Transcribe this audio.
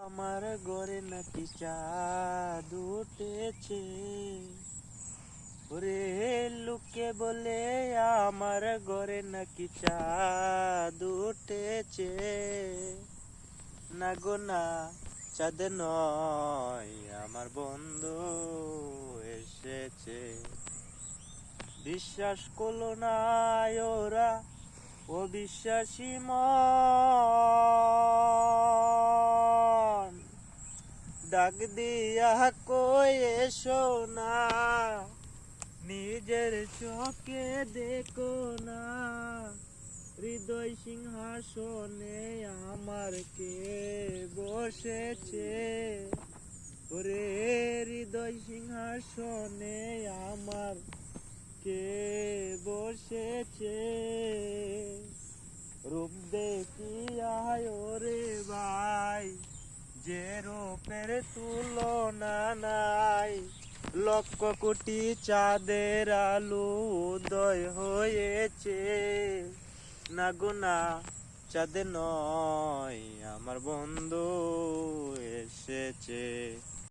আমার ঘরে নাকি চাঁদ উঠেছে, ওরে লোকে বলে আমার ঘরে নাকি চাঁদ উঠেছে। না গো না, চাঁদ নয় আমার বন্ধু এসেছে। বিশ্বাস করলো না ওরা অবিশ্বাসী মন, ডাক দিয়া কই এসো না, নিজের চোখে দেখো না। হৃদয় সিংহাসনে আমার কে বসেছে, ওরে হৃদয় সিংহাসনে আমার কে বসেছে। রূপ দেখিয়া ওরে ভাই, যে রূপের তুলনা নাই। লক্ষ কোটি চাঁদের আলো উদয় হয়েছে। না গো না, চাঁদ নয় আমার বন্ধু এসেছে।